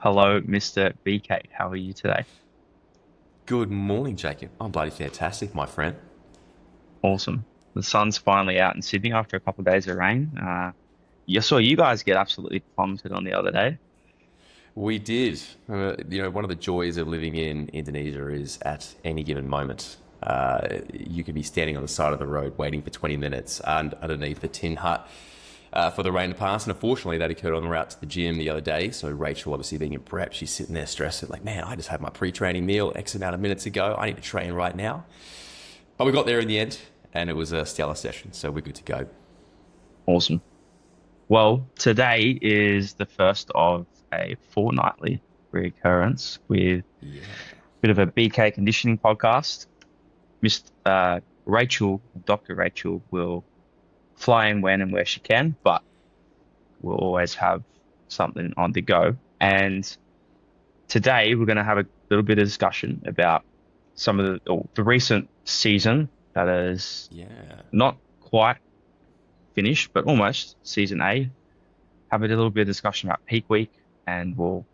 Hello, Mr. BK. How are you today? Good morning, Jacob. I'm bloody fantastic, my friend. Awesome. The sun's finally out in Sydney after a couple of days of rain. You saw you guys get absolutely plummeted on the other day. We did. One of the joys of living in Indonesia is at any given moment, you could be standing on the side of the road waiting for 20 minutes and underneath the tin hut for the rain to pass. And unfortunately, that occurred on the route to the gym the other day. So Rachel, obviously being in prep, she's sitting there stressed, like, man, I just had my pre-training meal X amount of minutes ago. I need to train right now. But we got there in the end, and it was a stellar session, so we're good to go. Awesome. Well, today is the first of a fortnightly reoccurrence with a Yeah. bit of a BK conditioning podcast. Miss Rachel, Dr. Rachel, will fly in when and where she can, but we'll always have something on the go. And today we're going to have a little bit of discussion about some of the recent season that is Yeah. not quite finished, but almost season A. Have a little bit of discussion about peak week, and we'll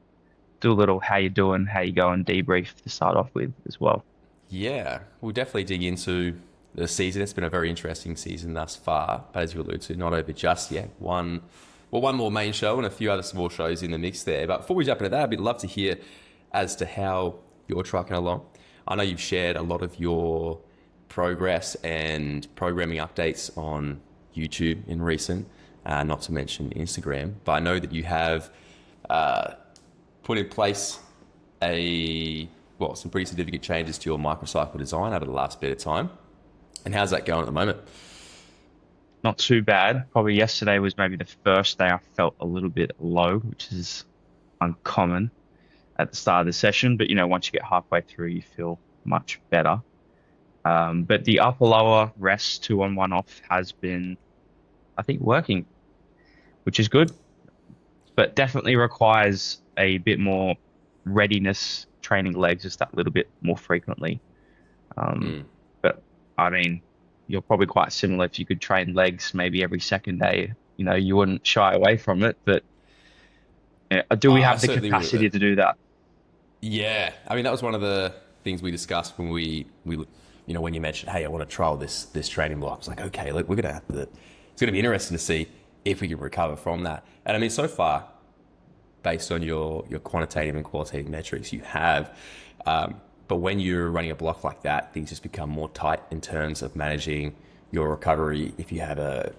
do a little how you doing, how you going debrief to start off with as well. Yeah, we'll definitely dig into the season. It's been a very interesting season thus far, but as you allude to, not over just yet. One more main show and a few other small shows in the mix there. But before we jump into that, I'd love to hear as to how you're trucking along. I know you've shared a lot of your progress and programming updates on YouTube in recent, not to mention Instagram. But I know that you have put in place some pretty significant changes to your microcycle design over the last bit of time. And how's that going at the moment? Not too bad. Probably yesterday was maybe the first day I felt a little bit low, which is uncommon at the start of the session. But once you get halfway through, you feel much better. But the upper lower rest 2 on 1 off has been, I think, working, which is good, but definitely requires a bit more readiness training legs just that little bit more frequently. Um, Mm. but I mean, you're probably quite similar. If you could train legs maybe every second day, you wouldn't shy away from it. But do we I have the certainly would. capacity to do that? Yeah, I mean that was one of the things we discussed when when you mentioned, hey, I want to trial this training block. I was like, okay, look, we're gonna have to. It's gonna be interesting to see if we can recover from that. And I mean, so far, based on your quantitative and qualitative metrics, you have. But when you're running a block like that, things just become more tight in terms of managing your recovery. If you have a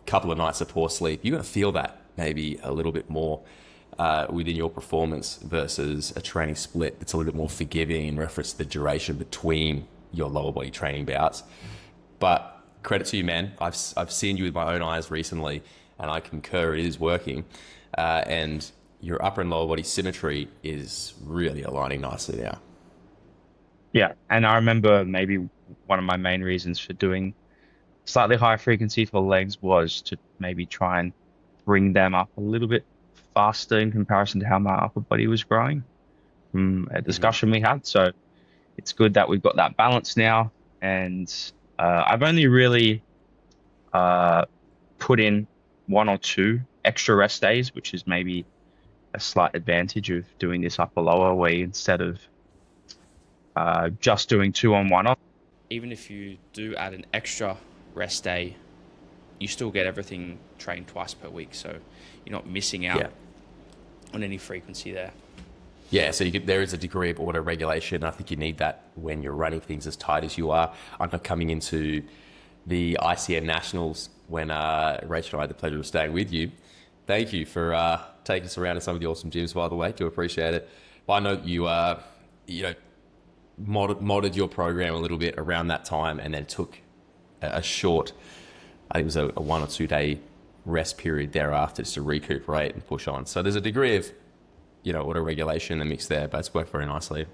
couple of nights of poor sleep, you're going to feel that maybe a little bit more within your performance versus a training split that's a little bit more forgiving in reference to the duration between your lower body training bouts. But credit to you, man. I've seen you with my own eyes recently, and I concur it is working. And your upper and lower body symmetry is really aligning nicely now. Yeah, and I remember maybe one of my main reasons for doing slightly higher frequency for legs was to maybe try and bring them up a little bit faster in comparison to how my upper body was growing from a Hmm. discussion we had. So it's good that we've got that balance now. And I've only really uh, put in 1 or 2 extra rest days, which is maybe a slight advantage of doing this upper lower way instead of just doing 2 on 1 off. Even if you do add an extra rest day, you still get everything trained twice per week. So you're not missing out Yeah. on any frequency there. Yeah, so there is a degree of auto regulation. I think you need that when you're running things as tight as you are. I'm not coming into the ICN Nationals when Rachel and I had the pleasure of staying with you. Thank you for taking us around to some of the awesome gyms, by the way. Do appreciate it. But I know that you know, modded your program a little bit around that time and then took a short, I think it was a 1 or 2 day rest period thereafter just to recuperate and push on. So there's a degree of auto regulation in the mix there, but it's worked very nicely.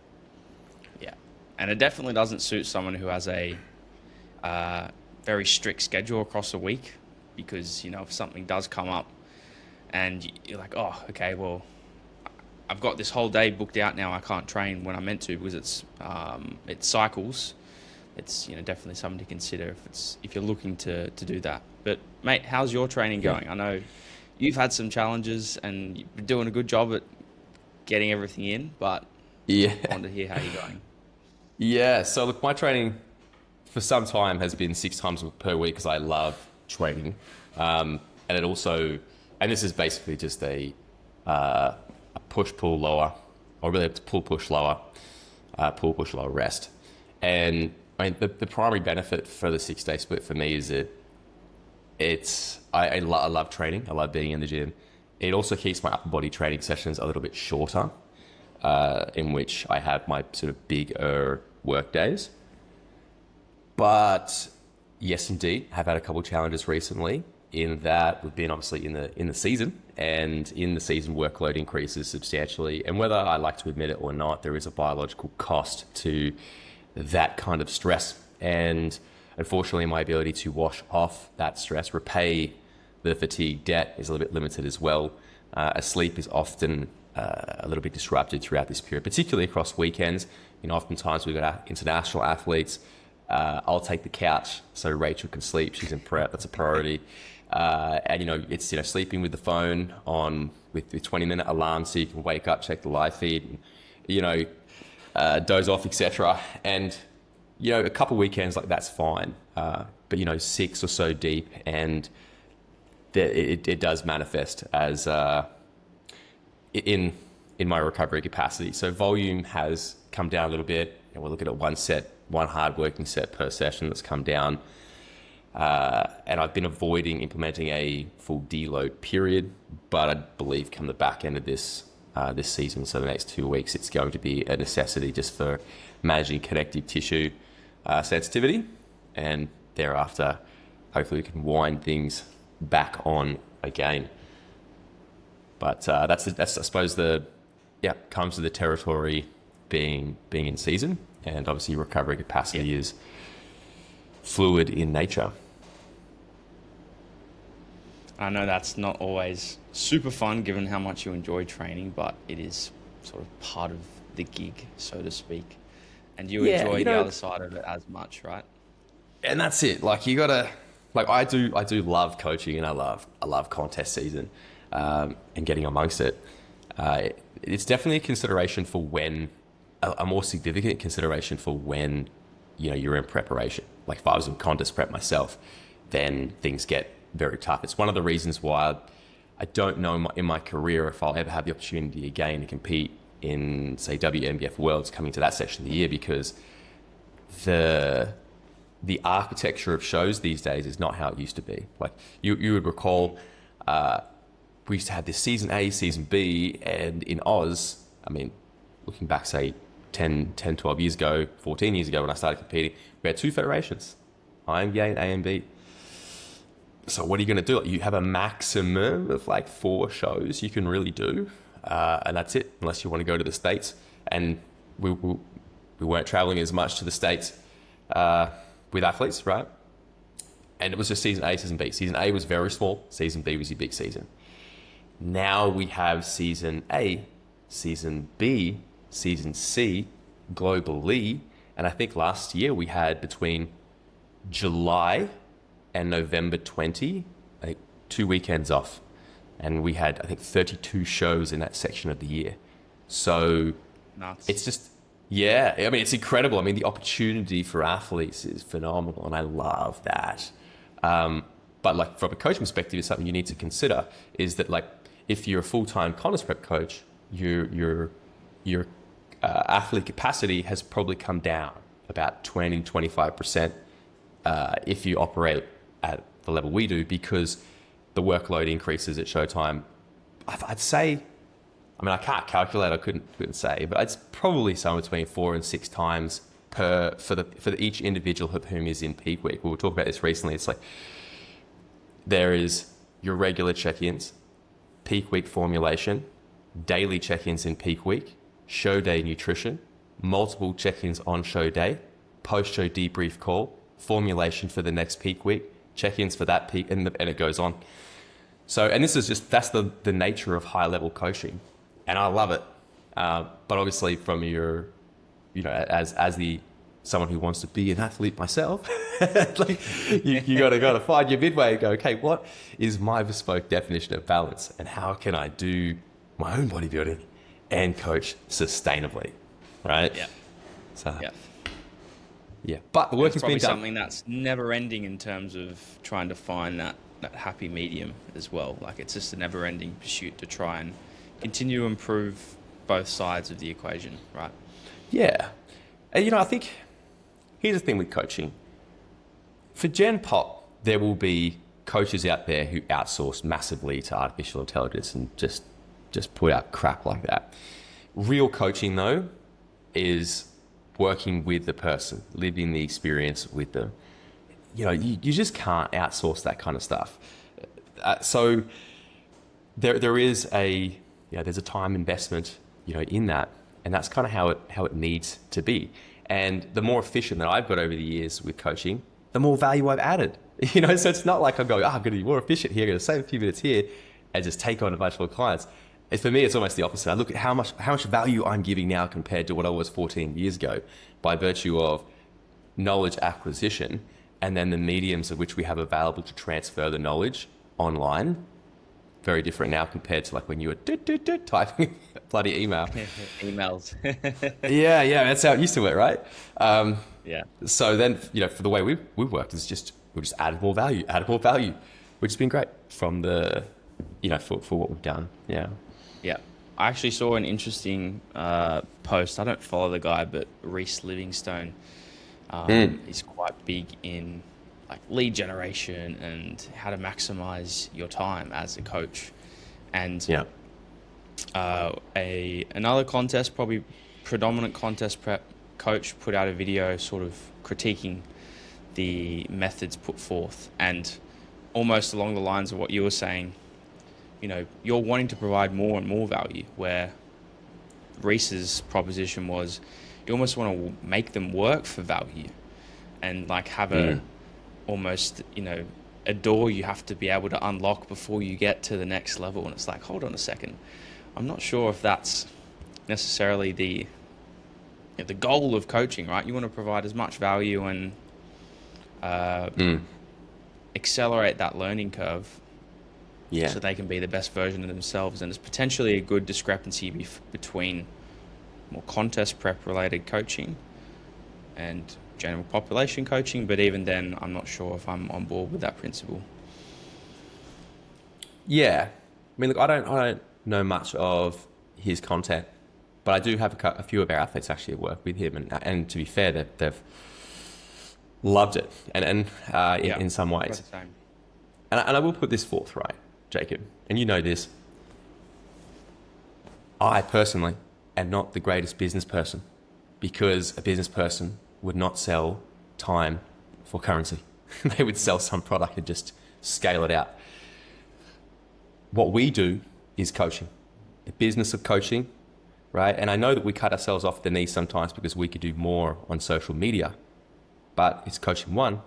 Yeah. And it definitely doesn't suit someone who has a uh, very strict schedule across the week because, if something does come up and you're like, oh, okay, well, I've got this whole day booked out now. I can't train when I'm meant to because it cycles. It's definitely something to consider if you're looking to do that. But mate, how's your training Yeah. going? I know you've had some challenges and you've been doing a good job at getting everything in, but Yeah. I want to hear how you're going. Yeah. So look, my training for some time has been 6 times per week because I love training. And it also, and this is basically just a push, pull, lower, or really it's pull, push, lower, rest. And I mean, the primary benefit for the 6 day split for me is that I love training. I love being in the gym. It also keeps my upper body training sessions a little bit shorter, in which I have my sort of bigger work days. But yes, indeed, have had a couple of challenges recently in that we've been obviously in the season, and in the season workload increases substantially. And whether I like to admit it or not, there is a biological cost to that kind of stress. And unfortunately, my ability to wash off that stress, repay the fatigue debt is a little bit limited as well. Sleep is often a little bit disrupted throughout this period, particularly across weekends. You know, oftentimes we've got our international athletes. I'll take the couch so Rachel can sleep. She's in prep. That's a priority. And it's sleeping with the phone on with 20-minute alarm so you can wake up, check the live feed, and, doze off, etc. And a couple weekends like that's fine. But 6 or so deep, and it does manifest as in my recovery capacity. So volume has come down a little bit. We're looking at one hard working set per session that's come down. And I've been avoiding implementing a full deload period, but I believe come the back end of this season, so the next 2 weeks, it's going to be a necessity just for managing connective tissue sensitivity, and thereafter, hopefully we can wind things back on again. But that's I suppose comes to the territory being in season, and obviously recovery capacity is fluid in nature. I know that's not always super fun given how much you enjoy training, but it is sort of part of the gig, so to speak. And you enjoy the other side of it as much, right? And that's it. Like you gotta, like I do love coaching, and I love contest season, and getting amongst it. It's definitely a consideration for when, a more significant consideration for when, you're in preparation. Like if I was in contest prep myself, then things get very tough. It's one of the reasons why I don't know in my career if I'll ever have the opportunity again to compete in, say, WNBF Worlds coming to that section of the year, because the architecture of shows these days is not how it used to be. Like you would recall, we used to have this season A, season B, and in Oz, I mean, looking back, say, 10, 12 years ago, 14 years ago when I started competing, we had 2 federations, IMBA and AMB. So what are you going to do? You have a maximum of like 4 shows you can really do, and that's it, unless you want to go to the States. And we weren't traveling as much to the States with athletes, right? And it was just season A, season B. Season A was very small. Season B was your big season. Now we have season A, season B, season C, globally. And I think last year we had between July and November 20, like 2 weekends off. And we had, I think, 32 shows in that section of the year. So Nuts. It's just, yeah, I mean, it's incredible. I mean, the opportunity for athletes is phenomenal, and I love that. But like from a coaching perspective, it's something you need to consider is that like, if you're a full-time contest prep coach, your athlete capacity has probably come down about 20-25% if you operate at the level we do, because the workload increases at showtime. I'd say, I mean, I can't calculate, I couldn't say, but it's probably somewhere between 4 and 6 times for each individual of whom is in peak week. We were talking about this recently. It's like there is your regular check-ins, peak week formulation, daily check-ins in peak week, show day nutrition, multiple check-ins on show day, post-show debrief call, formulation for the next peak week, check-ins for that peak, and it goes on. So, and this is just, that's the nature of high-level coaching, and I love it. But obviously from your, as the someone who wants to be an athlete myself, like you gotta find your midway and go, okay, what is my bespoke definition of balance, and how can I do my own bodybuilding and coach sustainably, right? Yeah. So, Yeah. yeah. But the work It's has probably been done. something that's never ending in terms of trying to find that happy medium as well. Like it's just a never ending pursuit to try and continue to improve both sides of the equation, right? Yeah. And, I think here's the thing with coaching. For Gen Pop, there will be coaches out there who outsource massively to artificial intelligence and just put out crap like that. Real coaching, though, is working with the person, living the experience with them. You just can't outsource that kind of stuff. So there is there's a time investment, in that, and that's kind of how it needs to be. And the more efficient that I've got over the years with coaching, the more value I've added. So it's not like I'm going, I'm going to be more efficient here, I'm going to save a few minutes here, and just take on a bunch more clients. For me, it's almost the opposite. I look at how much value I'm giving now compared to what I was 14 years ago, by virtue of knowledge acquisition, and then the mediums of which we have available to transfer the knowledge online. Very different now compared to like when you were typing a bloody email. Emails. yeah, that's how it used to work, right? Yeah. So then, for the way we've worked, we've just added more value, which has been great from the, for what we've done. Yeah. Yeah. I actually saw an interesting post. I don't follow the guy, but Reese Livingstone is quite big in like lead generation and how to maximize your time as a coach. And another contest, probably predominant contest prep coach, put out a video sort of critiquing the methods put forth, and almost along the lines of what you were saying, you're wanting to provide more and more value, where Reese's proposition was you almost want to make them work for value and like have a almost, a door you have to be able to unlock before you get to the next level. And it's like, hold on a second. I'm not sure if that's necessarily the goal of coaching, right? You want to provide as much value and accelerate that learning curve so they can be the best version of themselves. And it's potentially a good discrepancy between more contest prep related coaching and general population coaching, but even then I'm not sure if I'm on board with that principle. Yeah, I mean, look, I don't know much of his content, but I do have a few of our athletes actually work with him, and to be fair, they've loved it, and in some ways. And I will put this forth, right, Jacob, and you know this. I personally am not the greatest business person, because a business person would not sell time for currency. They would sell some product and just scale it out. What we do is coaching, the business of coaching, right? And I know that we cut ourselves off the knee sometimes because we could do more on social media, but it's coaching one,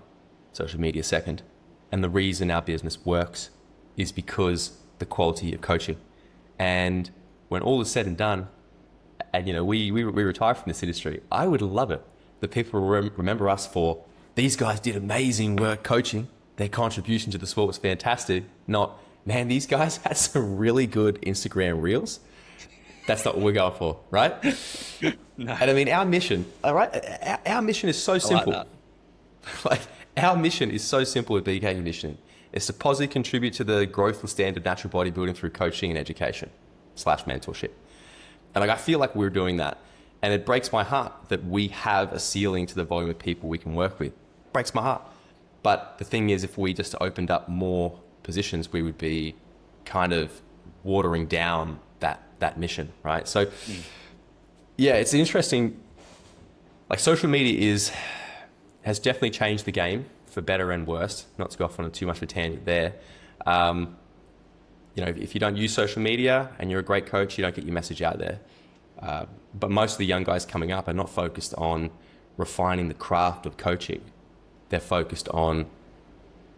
social media second. And the reason our business works is because the quality of coaching. And when all is said and done, and we retire from this industry, I would love it that people remember us for, these guys did amazing work coaching, their contribution to the sport was fantastic, not, man, these guys had some really good Instagram reels. That's not what we're going for, right? No. And I mean, our mission, all right, our mission is so simple. Like our mission is so simple at BK Conditioning. It's to positively contribute to the growth and standard natural bodybuilding through coaching and education / mentorship. And I feel like we're doing that. And it breaks my heart that we have a ceiling to the volume of people we can work with. It breaks my heart. But the thing is, if we just opened up more positions, we would be kind of watering down that mission, right? So, yeah, it's interesting. Like social media has definitely changed the game for better and worse. Not to go off on too much of a tangent there. If you don't use social media and you're a great coach, you don't get your message out there. But most of the young guys coming up are not focused on refining the craft of coaching. They're focused on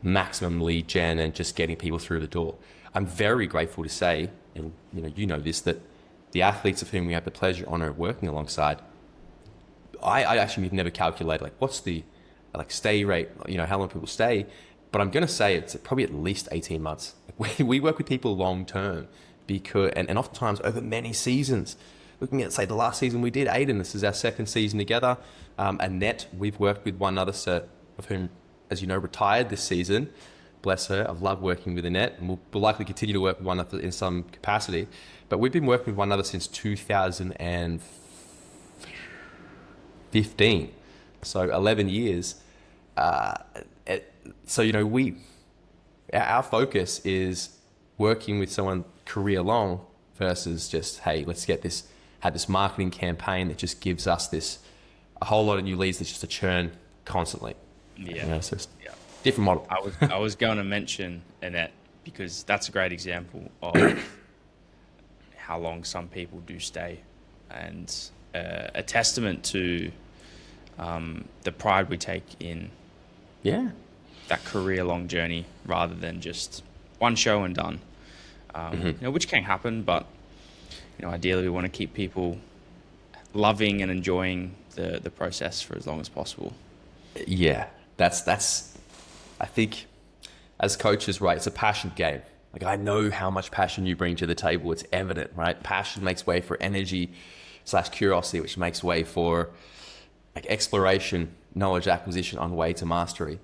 maximum lead gen and just getting people through the door. I'm very grateful to say, and you know this, that the athletes of whom we have the pleasure, honor of working alongside, I actually never calculated like what's the stay rate, how long people stay, but I'm going to say it's probably at least 18 months. We work with people long term because, and oftentimes over many seasons. Looking at, say, the last season we did, Aiden, this is our second season together. Annette, we've worked with one other, of whom, as you know, retired this season. Bless her. I've loved working with Annette, and we'll likely continue to work with one another in some capacity. But we've been working with one another since 2015, so 11 years. So, you know, our focus is working with someone career long versus just, hey, let's have this marketing campaign that just gives us a whole lot of new leads that's just a churn constantly. Yeah. You know, so it's different model. I was going to mention Annette because that's a great example of how long some people do stay, and a testament to the pride we take in that career-long journey rather than just one show and done. You know, which can happen, but you know, ideally we want to keep people loving and enjoying the process for as long as possible. Yeah, that's. I think as coaches, right, it's a passion game. Like, I know how much passion you bring to the table. It's evident, right? Passion makes way for energy / curiosity, which makes way for like exploration, knowledge acquisition on way to mastery.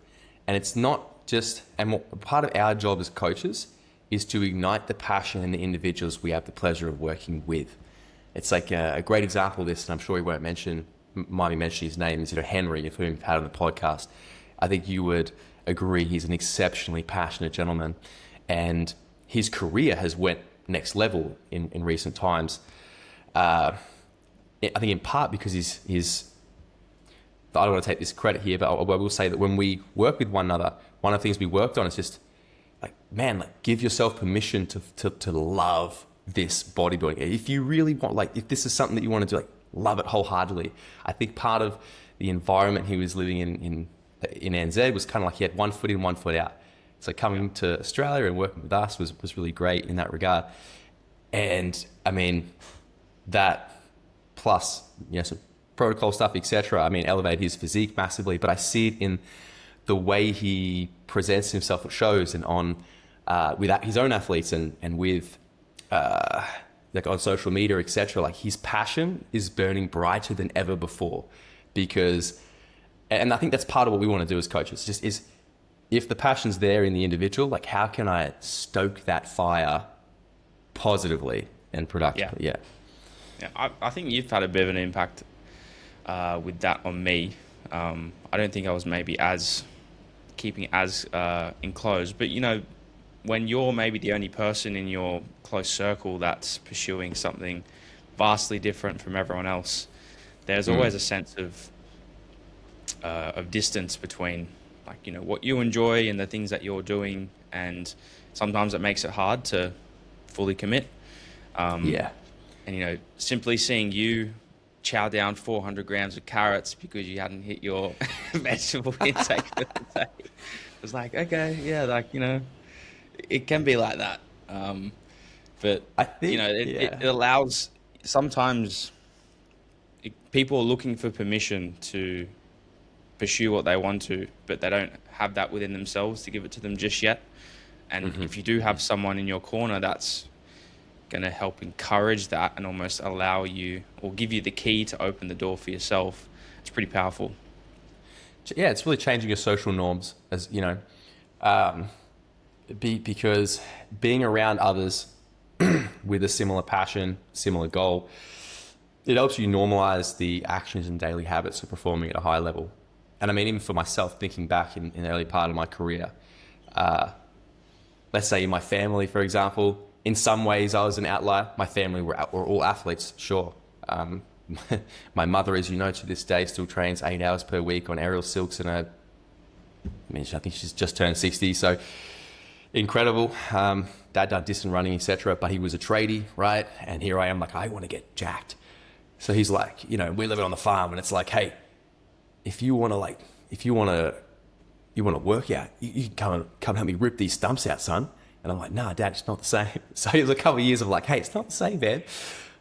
And it's not just, and part of our job as coaches is to ignite the passion in the individuals we have the pleasure of working with. It's like a great example of this, and I'm sure he won't might be mentioning his name, is, you know, Henry, of whom we've had on the podcast. I think you would agree he's an exceptionally passionate gentleman, and his career has went next level in recent times. I think in part because he's I don't want to take this credit here, but I will say that when we work with one another, one of the things we worked on is just like, man, like, give yourself permission to love this bodybuilding. If you really want, like, if this is something that you want to do, like, love it wholeheartedly. I think part of the environment he was living in NZ was kind of like he had one foot in, one foot out. So coming to Australia and working with us was really great in that regard. And I mean, that plus, you know, some protocol stuff, etc. I mean, elevate his physique massively, but I see it in the way he presents himself at shows and on with his own athletes and with like on social media, etc. Like, his passion is burning brighter than ever before, because, and I think that's part of what we want to do as coaches. Just is, if the passion's there in the individual, like, how can I stoke that fire positively and productively? Yeah. I think you've had a bit of an impact with that on me. I don't think I was maybe keeping it as enclosed, but you know, when you're maybe the only person in your close circle that's pursuing something vastly different from everyone else, there's always a sense of distance between, like, you know, what you enjoy and the things that you're doing, and sometimes it makes it hard to fully commit. And you know, simply seeing you chow down 400 grams of carrots because you hadn't hit your vegetable intake for the day, it was like, okay, yeah, like, you know, it can be like that. But I think, you know, it allows, sometimes people are looking for permission to pursue what they want to, but they don't have that within themselves to give it to them just yet. And if you do have someone in your corner that's going to help encourage that and almost allow you, or give you the key to open the door for yourself, it's pretty powerful. Yeah, it's really changing your social norms, as you know, because being around others with a similar passion, similar goal, it helps you normalize the actions and daily habits of performing at a high level. And I mean, even for myself, thinking back in the early part of my career, let's say in my family, for example, in some ways I was an outlier. My family were all athletes, sure. My mother, as you know, to this day still trains 8 hours per week on aerial silks, and I think she's just turned 60, so incredible. Dad done distance running, etc., but he was a tradie, right? And here I am, like, I want to get jacked. So he's like, you know, we're living on the farm, and it's like, hey, if you want to work out, you can come help me rip these stumps out, son. And I'm like, nah, Dad, it's not the same. So it was a couple of years of like, hey, it's not the same, man.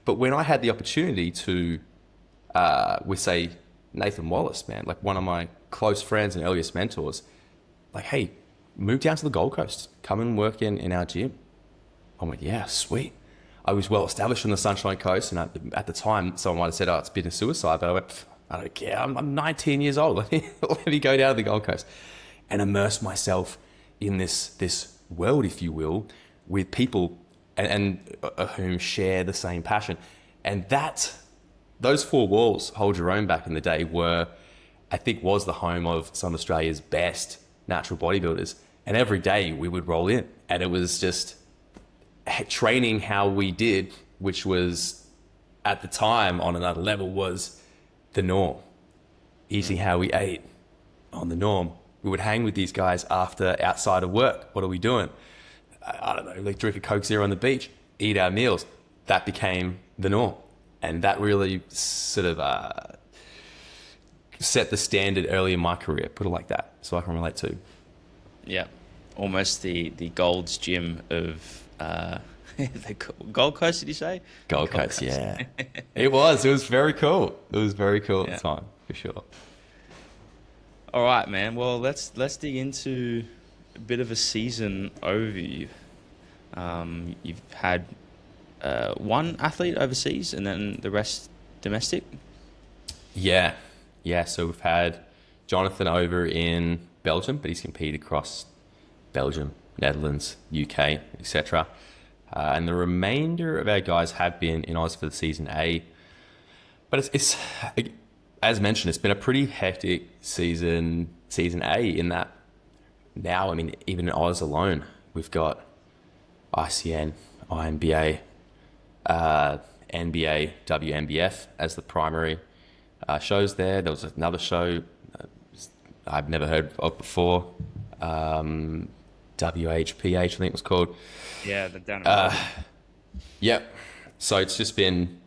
But when I had the opportunity to, with, say, Nathan Wallace, man, like one of my close friends and earliest mentors, like, hey, move down to the Gold Coast, come and work in our gym. I'm like, yeah, sweet. I was well established on the Sunshine Coast, and at the time, someone might have said, "Oh, it's been a suicide," but I went, "I don't care. I'm 19 years old. Let me go down to the Gold Coast and immerse myself in this world, if you will, with people and whom share the same passion." And those four walls, Hold Your Own, back in the day, was the home of some of Australia's best natural bodybuilders. And every day we would roll in, and it was just training how we did, which was at the time on another level, was the norm. Eating how we ate on the norm. We would hang with these guys outside of work. What are we doing? I don't know, like drink a Coke Zero on the beach, eat our meals. That became the norm. And that really sort of set the standard early in my career, put it like that, so I can relate to. Yeah, almost the Gold's Gym of the Gold Coast, did you say? Gold Coast, yeah. It was very cool. It was very cool at the time, for sure. All right, man. Well, let's dig into a bit of a season overview. You've had one athlete overseas and then the rest domestic? Yeah. So we've had Jonathan over in Belgium, but he's competed across Belgium, Netherlands, UK, etc. And the remainder of our guys have been in Oz for the season A. But it's as mentioned, it's been a pretty hectic season A, in that now, I mean, even in Oz alone, we've got ICN, INBA, NBA, WNBF as the primary shows there. There was another show I've never heard of before, WHPH, I think it was called. Yeah, the down. Yep. So it's just been,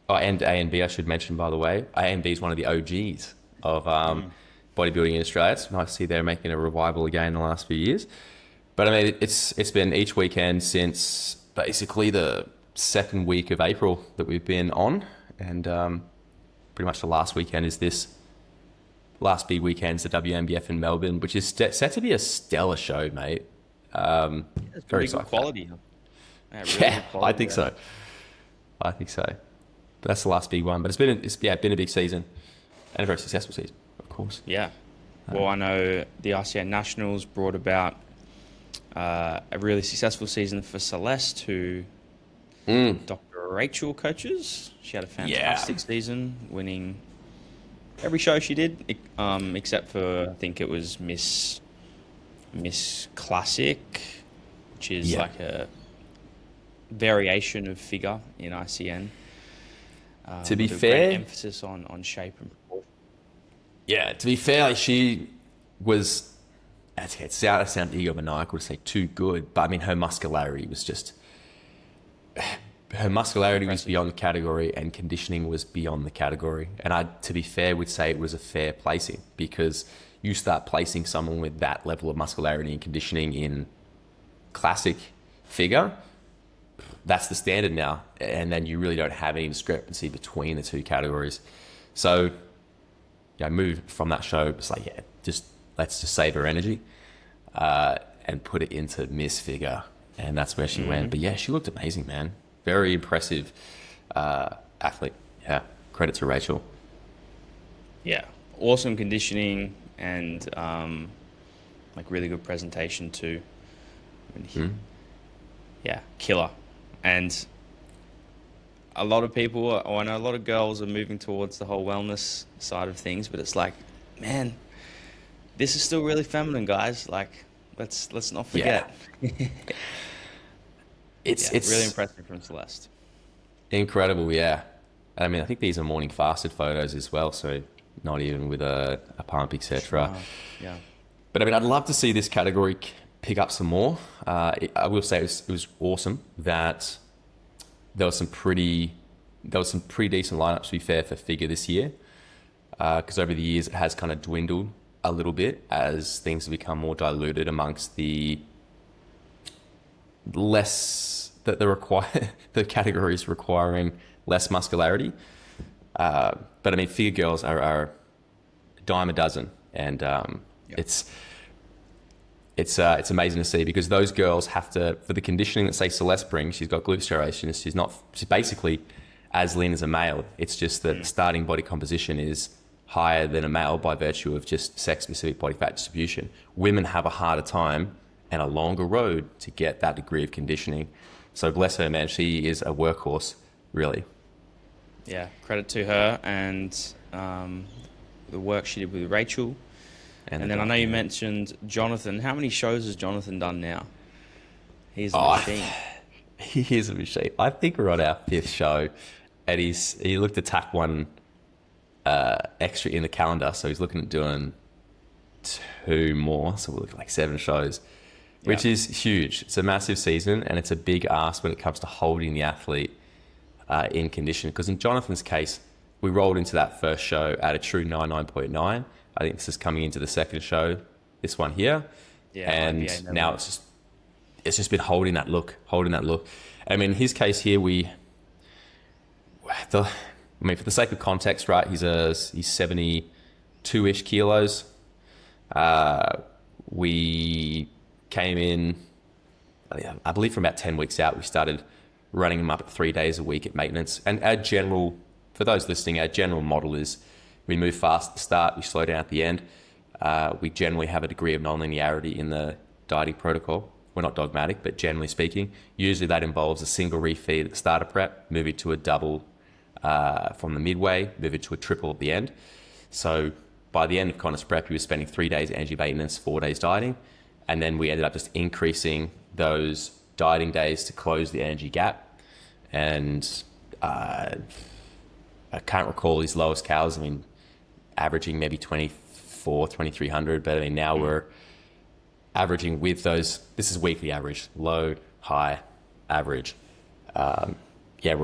and A&B, I should mention, by the way. A&B is one of the OGs of bodybuilding in Australia. It's nice to see they're making a revival again in the last few years. But I mean, it's been each weekend since basically the second week of April that we've been on, and pretty much the last weekend is this. Last big weekend's the WNBF in Melbourne, which is set to be a stellar show, mate. It's very good quality. Really good quality, I think so. But that's the last big one. But it's been a big season, and a very successful season, of course. Yeah. Well, I know the ICA Nationals brought about a really successful season for Celeste, who Dr. Rachel coaches. She had a fantastic season, winning every show she did, except for, I think it was Miss Classic, which is like a variation of figure in ICN. To be fair, great emphasis on shape and proportion. Yeah, to be fair, like, she was, it sounds egomaniacal to say too good, but I mean, her muscularity was just, was beyond the category, and conditioning was beyond the category. And I, to be fair, would say it was a fair placing, because you start placing someone with that level of muscularity and conditioning in classic figure, that's the standard now. And then you really don't have any discrepancy between the two categories. So I moved from that show. It's like, let's just save her energy and put it into Miss Figure. And that's where she went. But yeah, she looked amazing, man. Very impressive athlete. Yeah, credit to Rachel. Yeah, awesome conditioning and like really good presentation too. Yeah, killer. And a lot of people, I know a lot of girls are moving towards the whole wellness side of things, but it's like, man, this is still really feminine, guys. Like, let's not forget. Yeah. It's really impressive from Celeste. Incredible, yeah. I mean, I think these are morning fasted photos as well, so not even with a pump, etc. Yeah. But I mean, I'd love to see this category pick up some more. I will say it was awesome that there was some pretty decent lineups, to be fair, for figure this year. Because over the years, it has kind of dwindled a little bit as things have become more diluted amongst the the categories requiring less muscularity. But I mean, figure girls are a dime a dozen, and it's amazing to see, because those girls have to, for the conditioning that say Celeste brings, she's got glute striations. She's basically as lean as a male. It's just that the starting body composition is higher than a male by virtue of just sex-specific body fat distribution. Women have a harder time and a longer road to get that degree of conditioning. So bless her, man. She is a workhorse, really. Yeah, credit to her and the work she did with Rachel. And then I know you mentioned Jonathan. How many shows has Jonathan done now? He's a machine. He is a machine. I think we're on our 5th show, and he looked to tack one extra in the calendar, so he's looking at doing 2 more. So we're looking at like 7 shows, which is huge. It's a massive season, and it's a big ask when it comes to holding the athlete in condition. Because in Jonathan's case, we rolled into that first show at a true 99.9. I think this is coming into the second show, this one here. Yeah, and now it's just been holding that look. I mean, in his case here, for the sake of context, right, he's 72-ish kilos. We came in, I believe from about 10 weeks out, we started running him up at 3 days a week at maintenance. And for those listening, our general model is we move fast at the start, we slow down at the end. We generally have a degree of non-linearity in the dieting protocol. We're not dogmatic, but generally speaking, usually that involves a single refeed at the starter prep, moving to a double from the midway, moving to a triple at the end. So by the end of Connor's prep, he was spending 3 days energy maintenance, 4 days dieting. And then we ended up just increasing those dieting days to close the energy gap. And I can't recall his lowest calories. I mean, averaging maybe 2,300, but I mean, now we're averaging with those, this is weekly average, low, high, average. We're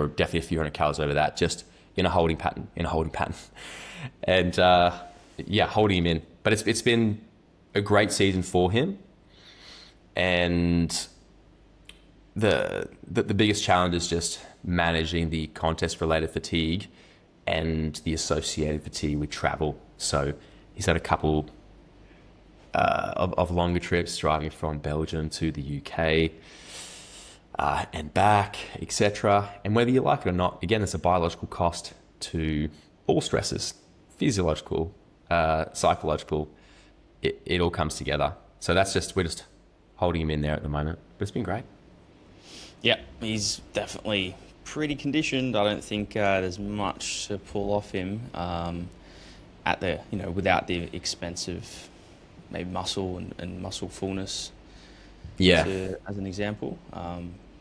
definitely a few hundred calories over that, just in a holding pattern. And holding him in. But it's been a great season for him. And the biggest challenge is just managing the contest-related fatigue and the associated fatigue with travel. So he's had a couple of longer trips, driving from Belgium to the UK and back, etc. And whether you like it or not, again, there's a biological cost to all stresses, physiological, psychological. It all comes together. So we're just holding him in there at the moment, but it's been great. Yeah, he's definitely pretty conditioned. I don't think there's much to pull off him without the expensive maybe muscle and muscle fullness. Yeah, as an example.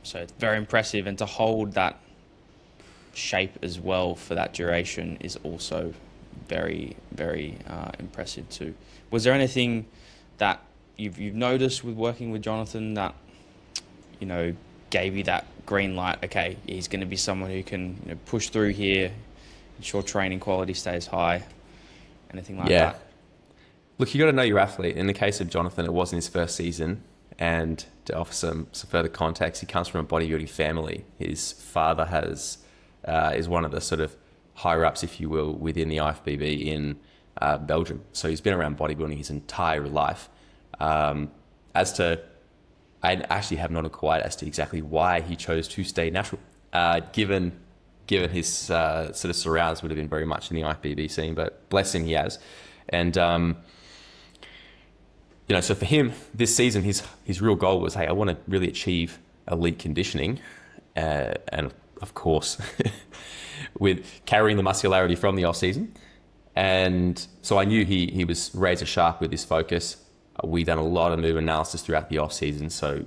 So it's very impressive, and to hold that shape as well for that duration is also very, very impressive too. Was there anything that you've noticed with working with Jonathan that gave you that green light? Okay, he's going to be someone who can push through here, ensure training quality stays high, anything like that? Look, you got to know your athlete. In the case of Jonathan, it wasn't his first season, and to offer some further context, he comes from a bodybuilding family. His father is one of the sort of higher ups, if you will, within the IFBB in Belgium. So he's been around bodybuilding his entire life. I actually have not inquired as to exactly why he chose to stay natural, given his sort of surrounds would have been very much in the IFBB scene, but bless him, he has. And, so for him, this season, his real goal was, hey, I want to really achieve elite conditioning. And of course, with carrying the muscularity from the off season. And so I knew he was razor sharp with his focus. We've done a lot of move analysis throughout the off season. So,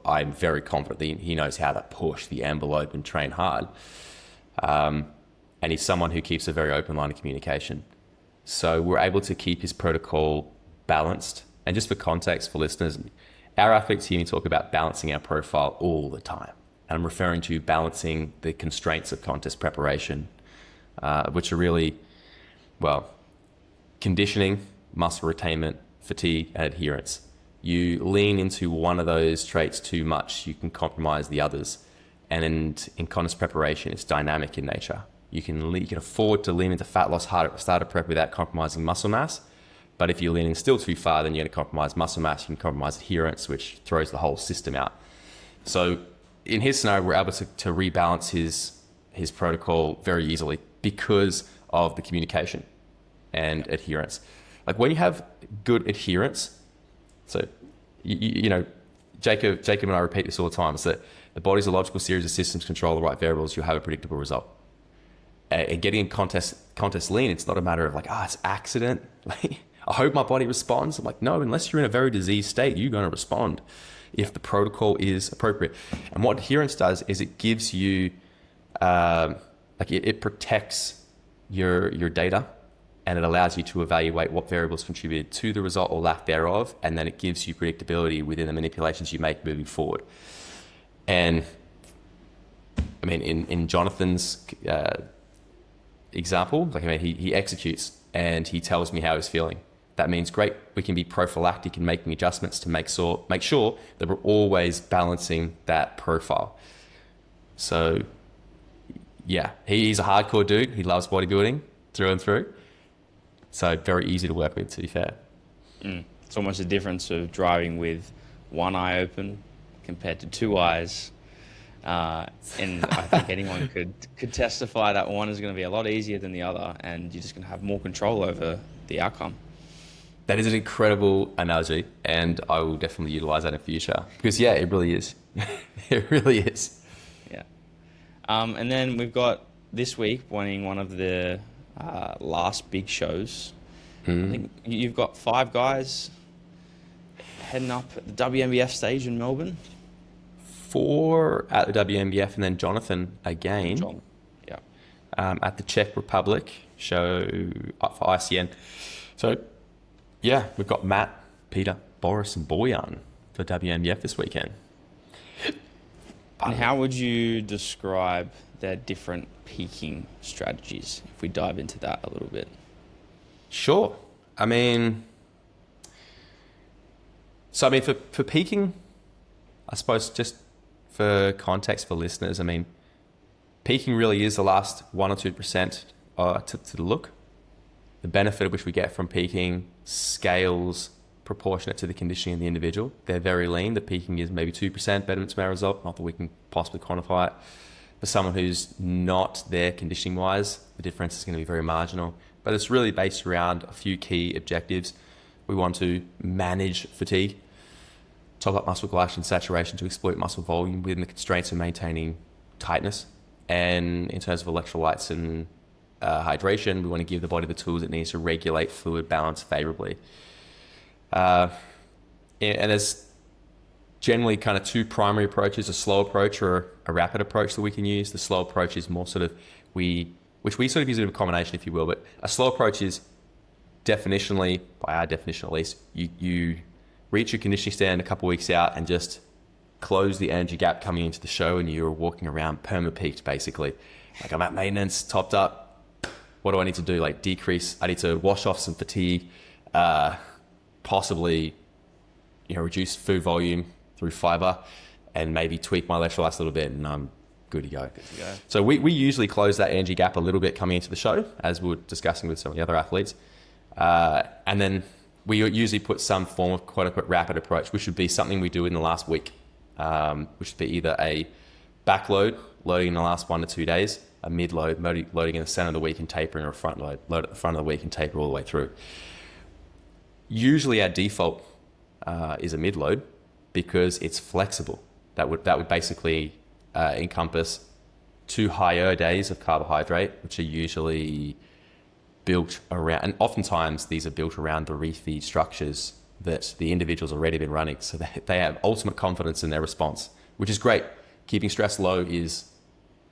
I'm very confident that he knows how to push the envelope and train hard. And he's someone who keeps a very open line of communication. So we're able to keep his protocol balanced. And just for context for listeners, our athletes hear me talk about balancing our profile all the time. And I'm referring to balancing the constraints of contest preparation, which are really, conditioning, muscle retainment, fatigue, and adherence. You lean into one of those traits too much, you can compromise the others. And in contest preparation, it's dynamic in nature. You can afford to lean into fat loss hard at the start of prep without compromising muscle mass, But if you're leaning still too far, then you're going to compromise muscle mass, you can compromise adherence, which throws the whole system out. So in his scenario, we're able to rebalance his protocol very easily because of the communication and adherence. Like when you have good adherence, so you know, Jacob and I repeat this all the time, is that the body's a logical series of systems control the right variables, you'll have a predictable result. And getting in contest lean, it's not a matter of like, it's accident. Like, I hope my body responds. I'm like, no, unless you're in a very diseased state, you're going to respond if the protocol is appropriate. And what adherence does is it gives you, it protects your data, and it allows you to evaluate what variables contributed to the result or lack thereof, and then it gives you predictability within the manipulations you make moving forward. And I mean, in Jonathan's example, he executes and he tells me how he's feeling. That means great, we can be prophylactic in making adjustments to make sure that we're always balancing that profile. So yeah, he's a hardcore dude. He loves bodybuilding through and through. So very easy to work with, to be fair. It's almost a difference of driving with one eye open compared to two eyes. And I think anyone could testify that one is going to be a lot easier than the other, and you're just going to have more control over the outcome. That is an incredible analogy, and I will definitely utilize that in future. Because yeah, it really is. It really is. Yeah. And then we've got this week winning one of the last big shows. I think you've got 5 guys heading up at the WMBF stage in Melbourne. 4 at the WMBF, and then Jonathan again. Yeah. At the Czech Republic show for ICN. So yeah, we've got Matt, Peter, Boris, and Bojan for WMBF this weekend. And how would you describe their different peaking strategies, if we dive into that a little bit? Sure. I mean, for peaking, I suppose just for context for listeners, I mean, peaking really is the last 1 or 2% to the look. The benefit of which we get from peaking scales proportionate to the conditioning of the individual. They're very lean. The peaking is maybe 2% betterment to our result. Not that we can possibly quantify it. For someone who's not there conditioning-wise, the difference is going to be very marginal. But it's really based around a few key objectives. We want to manage fatigue, top up muscle glycogen saturation to exploit muscle volume within the constraints of maintaining tightness. And in terms of electrolytes and hydration, we want to give the body the tools it needs to regulate fluid balance favorably. And there's generally kind of 2 primary approaches, a slow approach or a rapid approach that we can use. The slow approach is more sort of which we sort of use in a combination, if you will, but a slow approach is definitionally, by our definition at least, you reach your conditioning stand a couple of weeks out and just close the energy gap coming into the show, and you're walking around perma-peaked basically. Like, I'm at maintenance, topped up. What do I need to do? Like, decrease, I need to wash off some fatigue, possibly, reduce food volume through fiber, and maybe tweak my electrolytes a little bit, and I'm good to go. So we usually close that energy gap a little bit coming into the show, as we were discussing with some of the other athletes. And then we usually put some form of quote-unquote rapid approach, which would be something we do in the last week, which would be either a backload, loading in the last 1 to 2 days, a mid-load, loading in the center of the week and tapering, or a front load at the front of the week and taper all the way through. Usually our default is a mid-load because it's flexible. That would basically encompass 2 higher days of carbohydrate, which are usually built around, and oftentimes these are built around the refeed structures that the individual's already been running. So they have ultimate confidence in their response, which is great. Keeping stress low is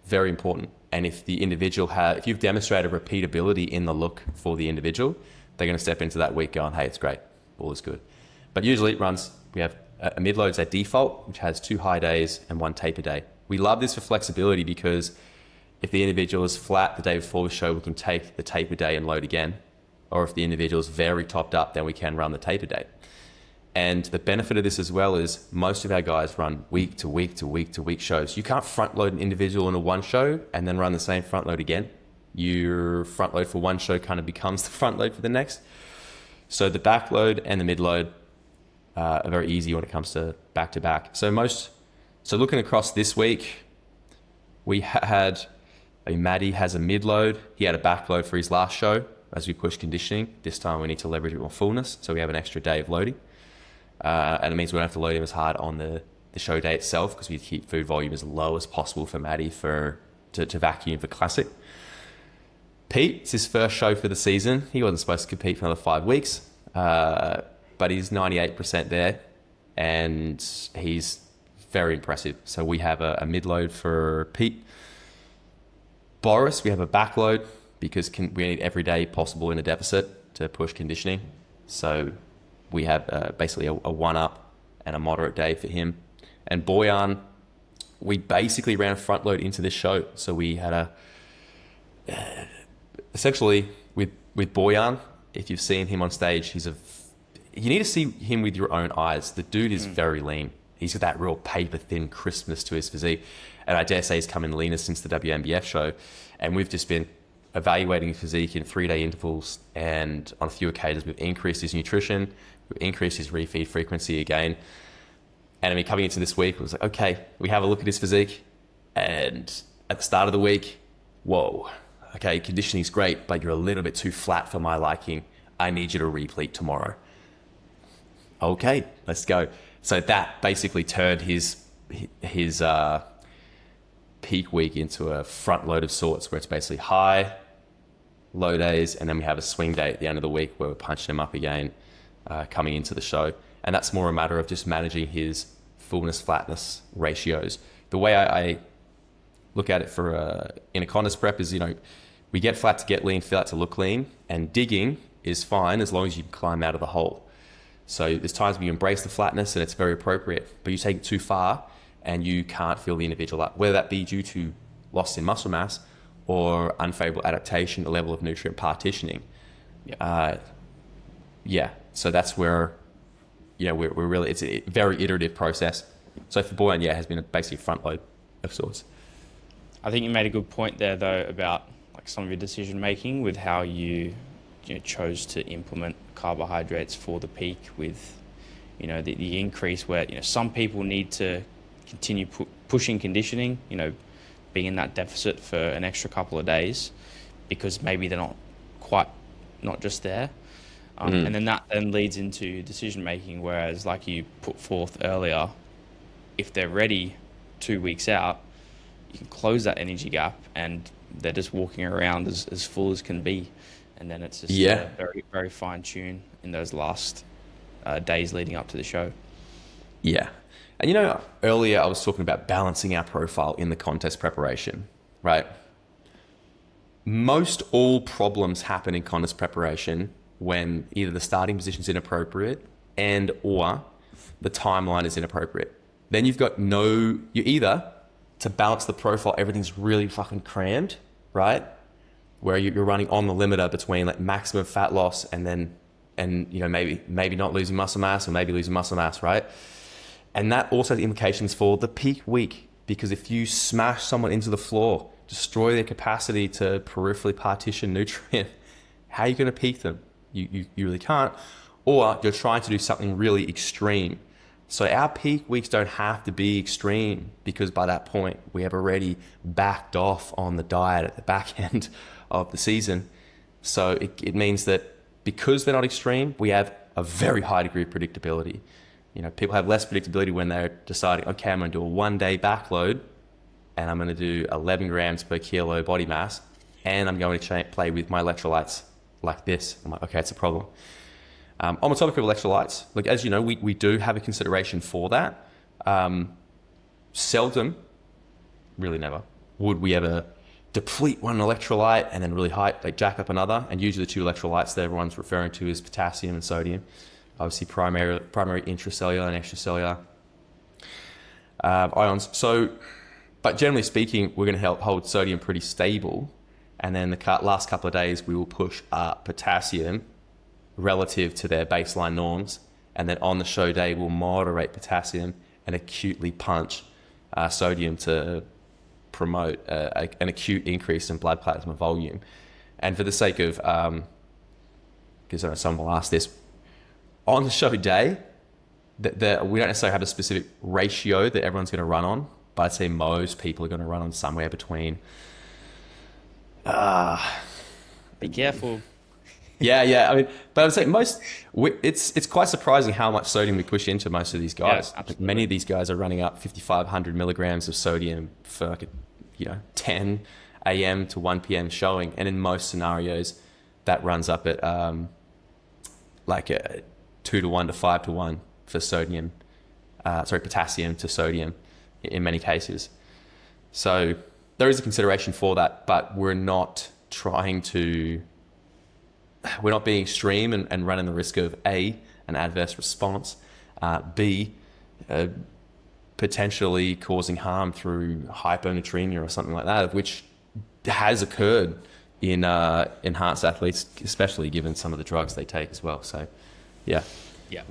very important. And if the individual if you've demonstrated repeatability in the look for the individual, they're going to step into that week going, hey, it's great, all is good. But usually it runs, we have a mid-load's at default, which has 2 high days and 1 taper day. We love this for flexibility because if the individual is flat the day before the show, we can take the taper day and load again. Or if the individual is very topped up, then we can run the taper day. And the benefit of this as well is most of our guys run week to week to week to week shows. You can't front load an individual in a one show and then run the same front load again. Your front load for one show kind of becomes the front load for the next. So the back load and the mid load are very easy when it comes to back to back. So looking across this week, we had, Maddie has a mid load. He had a back load for his last show as we push conditioning. This time we need to leverage a bit more fullness. So we have an extra day of loading. And it means we don't have to load him as hard on the show day itself, because we keep food volume as low as possible for Maddie to vacuum for classic. Pete, it's his first show for the season. He wasn't supposed to compete for another 5 weeks, but he's 98% there, and he's very impressive. So we have a mid load for Pete. Boris, we have a back load because we need every day possible in a deficit to push conditioning. So we have basically a 1-up and a moderate day for him. And Boyan, we basically ran a front load into this show. So we had essentially with Boyan, if you've seen him on stage, you need to see him with your own eyes. The dude is very lean. He's got that real paper thin crispness to his physique. And I dare say he's come in leaner since the WMBF show. And we've just been evaluating his physique in 3-day intervals. And on a few occasions, we've increased his nutrition. We've increased his refeed frequency again. And I mean, coming into this week, it was like, okay, we have a look at his physique. And at the start of the week, whoa, okay, conditioning's great, but you're a little bit too flat for my liking. I need you to replete tomorrow. Okay, let's go. So that basically turned his peak week into a front load of sorts, where it's basically high, low days, and then we have a swing day at the end of the week where we're punching him up again coming into the show. And that's more a matter of just managing his fullness flatness ratios. The way I look at it in a contest prep is, we get flat to get lean, flat to look lean, and digging is fine as long as you can climb out of the hole. So there's times when you embrace the flatness and it's very appropriate, but you take it too far and you can't fill the individual up, whether that be due to loss in muscle mass or unfavorable adaptation, a level of nutrient partitioning. So that's where, we're really, it's a very iterative process. So for Boyan, it has been basically a front load of sorts. I think you made a good point there, though, about like some of your decision making with how you chose to implement carbohydrates for the peak with, the increase where, some people need to continue pushing conditioning, being in that deficit for an extra couple of days because maybe they're not just there. And then that then leads into decision making, whereas like you put forth earlier, if they're ready 2 weeks out, you can close that energy gap and they're just walking around as full as can be. And then it's just very, very fine tune in those last days leading up to the show. Yeah. And earlier I was talking about balancing our profile in the contest preparation, right? Most all problems happen in contest preparation when either the starting position is inappropriate and or the timeline is inappropriate. Then you've got you either to balance the profile, everything's really fucking crammed, right? Where you're running on the limiter between like maximum fat loss and maybe not losing muscle mass or maybe losing muscle mass, right? And that also has implications for the peak week, because if you smash someone into the floor, destroy their capacity to peripherally partition nutrient, how are you going to peak them? You really can't. Or you're trying to do something really extreme. So our peak weeks don't have to be extreme, because by that point we have already backed off on the diet at the back end of the season. So it means that because they're not extreme, we have a very high degree of predictability. People have less predictability when they're deciding, okay, I'm going to do a 1-day backload and I'm going to do 11 grams per kilo body mass and I'm going to play with my electrolytes like this. I'm like, okay, it's a problem. On the topic of electrolytes, like, as you know, we do have a consideration for that. Seldom, really never, would we ever deplete one electrolyte and then really jack up another. And usually the two electrolytes that everyone's referring to is potassium and sodium. Obviously primary intracellular and extracellular ions. But generally speaking, we're going to hold sodium pretty stable. And then the last couple of days, we will push up potassium relative to their baseline norms. And then on the show day, we'll moderate potassium and acutely punch sodium to promote an acute increase in blood plasma volume. And for the sake of because I know someone will ask this. On the show day, we don't necessarily have a specific ratio that everyone's going to run on, but I'd say most people are going to run on somewhere between... Be careful. Yeah. I mean, but I'd say it's quite surprising how much sodium we push into most of these guys. Yeah, absolutely. Many of these guys are running up 5,500 milligrams of sodium for 10 a.m. to 1 p.m. showing, and in most scenarios, that runs up at like a 2 to 1 to 5 to 1 for sodium. Potassium to sodium in many cases. So there is a consideration for that, but we're not being extreme and running the risk of A, an adverse response, B, potentially causing harm through hyponatremia or something like that, which has occurred in enhanced athletes, especially given some of the drugs they take as well. So, yeah. Yeah.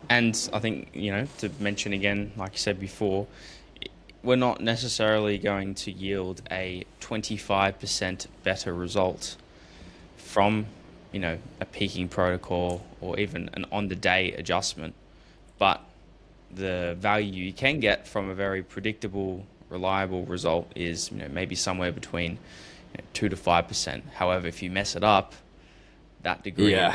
And I think, to mention again, like you said before, we're not necessarily going to yield a 25% better result from, a peaking protocol or even an on-the-day adjustment. But the value you can get from a very predictable, reliable result is, maybe somewhere between 2 to 5%. However, if you mess it up, that degree of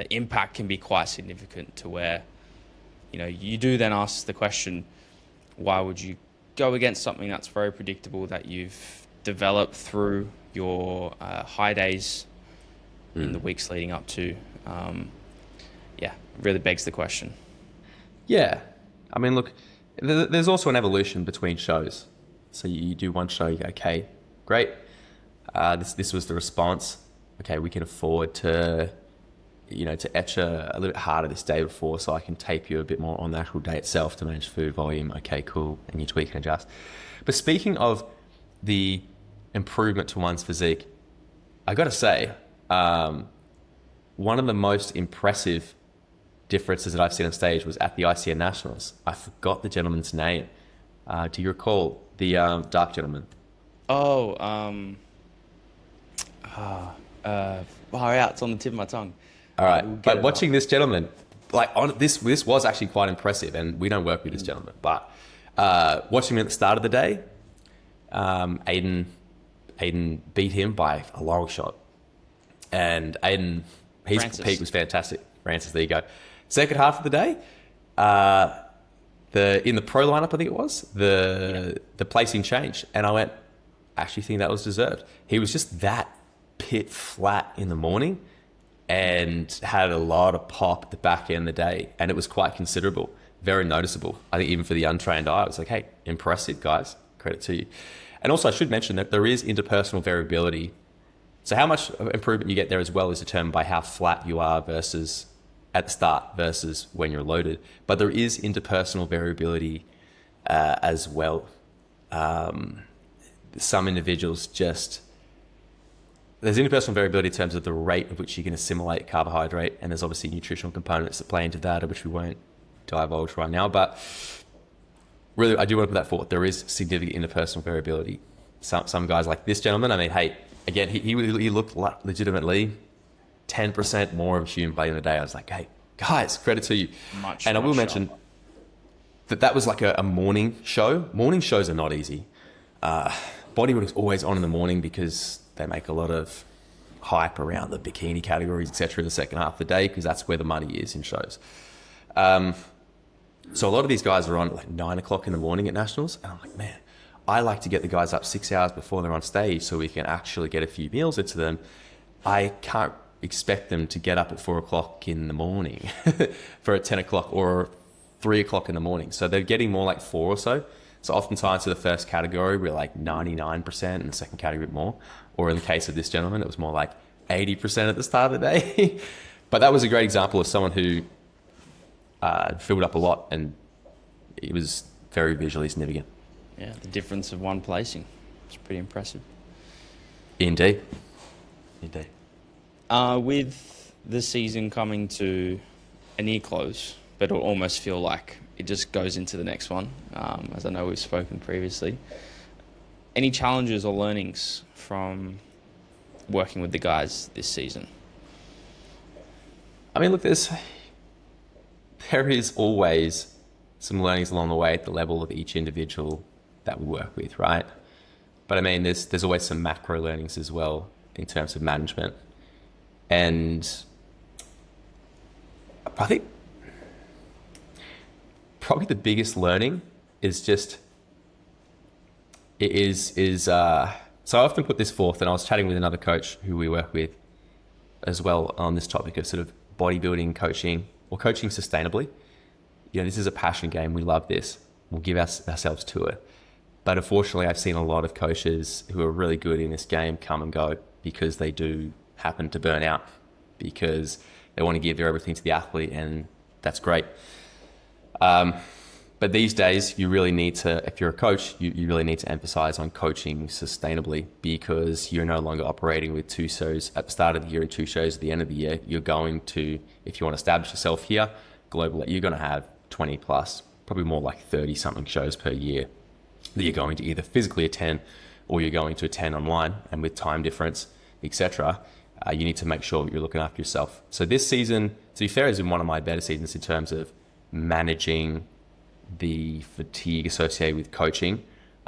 impact can be quite significant to where, you do then ask the question, why would you go against something that's very predictable that you've developed through your high days in the weeks leading up to? Really begs the question. Yeah. I mean, look, there's also an evolution between shows. So you do one show, you go, okay, great. This was the response. Okay, we can afford to etch a little bit harder this day before, so I can tape you a bit more on the actual day itself to manage food volume. Okay, cool. And you tweak and adjust. But speaking of the improvement to one's physique, I got to say, one of the most impressive differences that I've seen on stage was at the ICN Nationals. I forgot the gentleman's name. Do you recall the dark gentleman? Far out. It's on the tip of my tongue. All right, but watching this gentleman, this was actually quite impressive, and we don't work with this gentleman, but watching him at the start of the day, Aiden beat him by a long shot, and Aiden, his peak was fantastic. Francis, there you go. Second half of the day, in the pro lineup, I think it was the placing changed, and I went, actually think that was deserved. He was just that pit flat in the morning and had a lot of pop at the back end of the day, and it was quite considerable, very noticeable. I think even for the untrained eye, I was like, hey, impressive, guys, credit to you. And also I should mention that there is interpersonal variability. So how much improvement you get there as well is determined by how flat you are versus at the start versus when you're loaded. But there is interpersonal variability as well. Some individuals there's interpersonal variability in terms of the rate at which you can assimilate carbohydrate, and there's obviously nutritional components that play into that, which we won't divulge right now. But really, I do want to put that forward. There is significant interpersonal variability. Some guys like this gentleman, I mean, hey, again, he looked like legitimately 10% more of a human by the end of the day. I was like, hey, guys, credit to you. I will mention that was like a morning show. Morning shows are not easy. Bodybuilding's always on in the morning because they make a lot of hype around the bikini categories, etc. in the second half of the day, because that's where the money is in shows. So a lot of these guys are on at like 9 o'clock in the morning at Nationals, and I'm like, man, I like to get the guys up 6 hours before they're on stage so we can actually get a few meals into them. I can't expect them to get up at 4 o'clock in the morning for a 10 o'clock or 3 o'clock in the morning. So they're getting more like 4 or so. So oftentimes for the first category, we're like 99%, and the second category a bit more. Or in the case of this gentleman, it was more like 80% at the start of the day. But that was a great example of someone who filled up a lot, and it was very visually significant. Yeah, the difference of one placing. It's pretty impressive. Indeed. With the season coming to a near close, but it'll almost feel like it just goes into the next one, as I know we've spoken previously. Any challenges or learnings from working with the guys this season? I mean, look, there is always some learnings along the way at the level of each individual that we work with, right? But I mean, there's always some macro learnings as well in terms of management. And I think probably the biggest learning is just, so I often put this forth, and I was chatting with another coach who we work with as well on this topic of sort of bodybuilding coaching or coaching sustainably. This is a passion game. We love this. We'll give ourselves to it. But unfortunately, I've seen a lot of coaches who are really good in this game come and go because they do happen to burn out, because they want to give their everything to the athlete, and that's great. But these days, you really need to, if you're a coach, you really need to emphasize on coaching sustainably, because you're no longer operating with 2 shows at the start of the year and 2 shows at the end of the year. You're going to, if you want to establish yourself here globally, you're going to have 20 plus, probably more like 30 something shows per year that you're going to either physically attend or you're going to attend online, and with time difference, etc. You need to make sure that you're looking after yourself. So this season, to be fair, has been one of my better seasons in terms of managing the fatigue associated with coaching.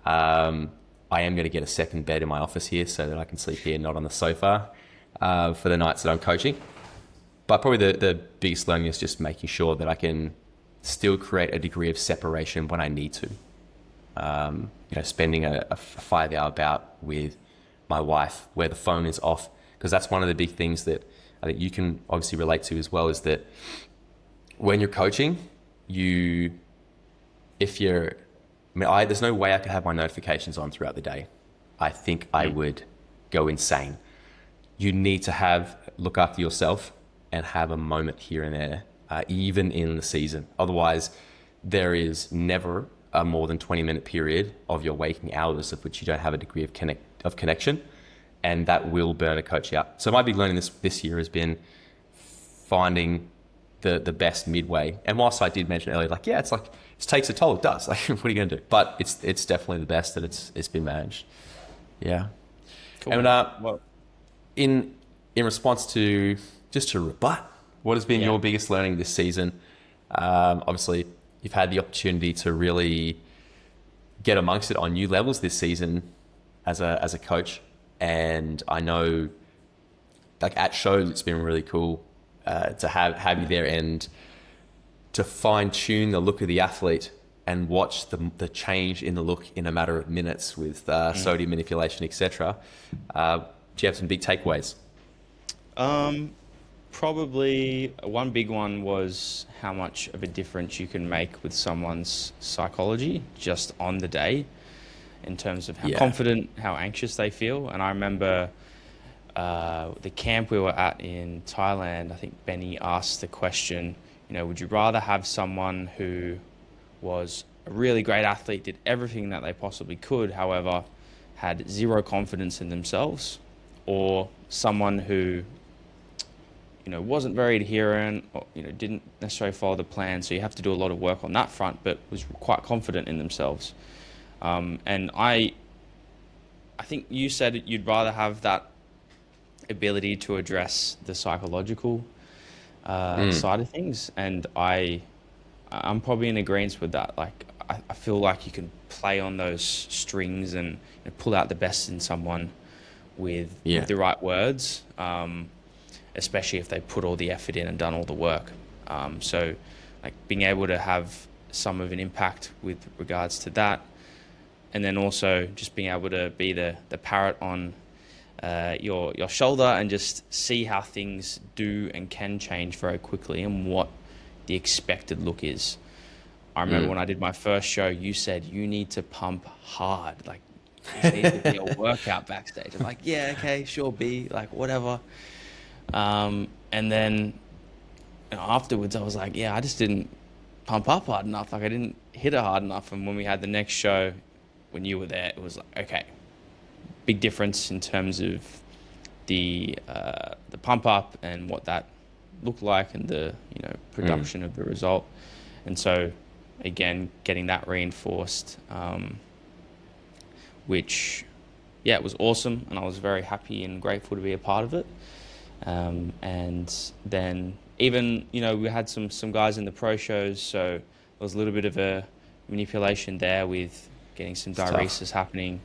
I am going to get a second bed in my office here so that I can sleep here, not on the sofa, for the nights that I'm coaching. But probably the biggest learning is just making sure that I can still create a degree of separation when I need to. Spending a 5-hour bout with my wife where the phone is off, because that's one of the big things that I think you can obviously relate to as well, is that when you're coaching, there's no way I could have my notifications on throughout the day. I think I would go insane. You need to look after yourself and have a moment here and there, even in the season. Otherwise, there is never a more than 20-minute period of your waking hours of which you don't have a degree of connection, and that will burn a coach out. So my big learning this year has been finding the best midway. And whilst I did mention earlier, it takes a toll. It does. What are you going to do? But it's definitely the best that it's been managed. Yeah. Cool. And in response to, just to rebut, what has been your biggest learning this season? Obviously, you've had the opportunity to really get amongst it on new levels this season as a coach. And I know, at shows, it's been really cool to have you there and to fine tune the look of the athlete and watch the change in the look in a matter of minutes with sodium manipulation, etc. Do you have some big takeaways? Probably one big one was how much of a difference you can make with someone's psychology just on the day, in terms of how confident, how anxious they feel. And I remember the camp we were at in Thailand, I think Benny asked the question, would you rather have someone who was a really great athlete, did everything that they possibly could, however, had zero confidence in themselves, or someone who wasn't very adherent, or, didn't necessarily follow the plan, so you have to do a lot of work on that front, but was quite confident in themselves. And I think you said you'd rather have that ability to address the psychological side of things, and I'm probably in agreement with that. I feel like you can play on those strings and pull out the best in someone with the right words, especially if they put all the effort in and done all the work. So being able to have some of an impact with regards to that, and then also just being able to be the parrot on your shoulder and just see how things do and can change very quickly and what the expected look is. I remember when I did my first show, you said you need to pump hard. There needs to be a workout backstage. I'm yeah, okay, sure, whatever. And then afterwards I was I just didn't pump up hard enough. I didn't hit it hard enough. And when we had the next show, when you were there, it was okay, big difference in terms of the pump up and what that looked like, and the production of the result. And so again, getting that reinforced, which yeah, it was awesome, and I was very happy and grateful to be a part of it. And then even, we had some guys in the pro shows, so there was a little bit of a manipulation there with getting some diuresis happening,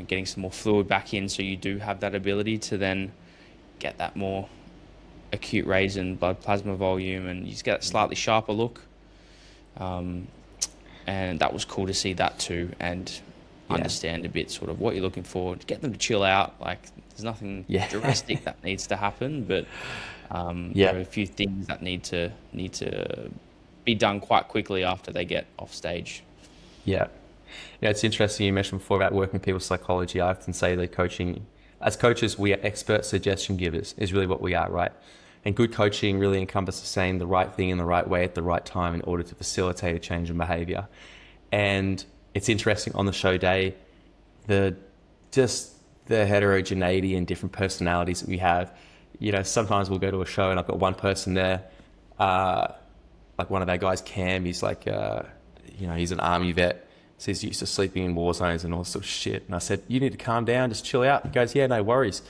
getting some more fluid back in, so you do have that ability to then get that more acute raise in blood plasma volume, and you just get a slightly sharper look. And that was cool to see that too, and understand a bit sort of what you're looking for, to get them to chill out. Like, there's nothing drastic that needs to happen, but there are a few things that need to be done quite quickly after they get off stage. Yeah, it's interesting you mentioned before about working with people's psychology. I often say that coaching, as coaches, we are expert suggestion givers, is really what we are, right? And good coaching really encompasses saying the right thing in the right way at the right time in order to facilitate a change in behavior. And it's interesting on the show day, the heterogeneity and different personalities that we have. Sometimes we'll go to a show and I've got one person there, like one of our guys, Cam, he's like, he's an army vet. So he's used to sleeping in war zones and all sort of shit. And I said, you need to calm down, just chill out. He goes, yeah, no worries.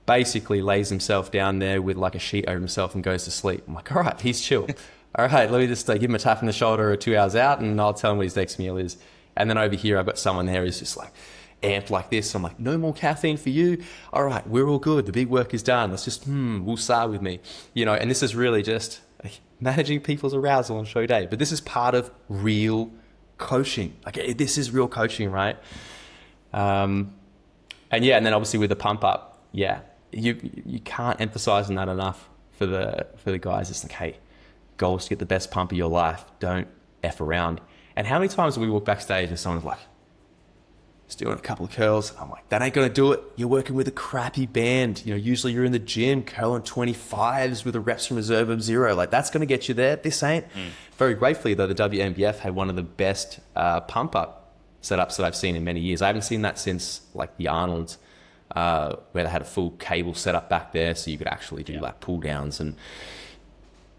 Basically lays himself down there with like a sheet over himself and goes to sleep. I'm like, all right, he's chill. All right, let me just give him a tap on the shoulder 2 hours out and I'll tell him what his next meal is. And then over here, I've got someone there who's just like amped like this. I'm like, no more caffeine for you. All right, we're all good. The big work is done. Let's just, woosah with me. And this is really just managing people's arousal on show day. But this is part of real coaching. Like, this is real coaching, right? And then obviously with the pump up, you can't emphasize on that enough for the guys. It's like, hey, goal is to get the best pump of your life. Don't F around. And how many times do we walk backstage and someone's like, just doing a couple of curls. I'm like, that ain't going to do it. You're working with a crappy band. Usually you're in the gym curling 25s with a reps from reserve of 0. Like, that's going to get you there. This ain't. Very gratefully, though, the WNBF had one of the best pump up setups that I've seen in many years. I haven't seen that since like the Arnold's, where they had a full cable set up back there so you could actually do like pull downs, and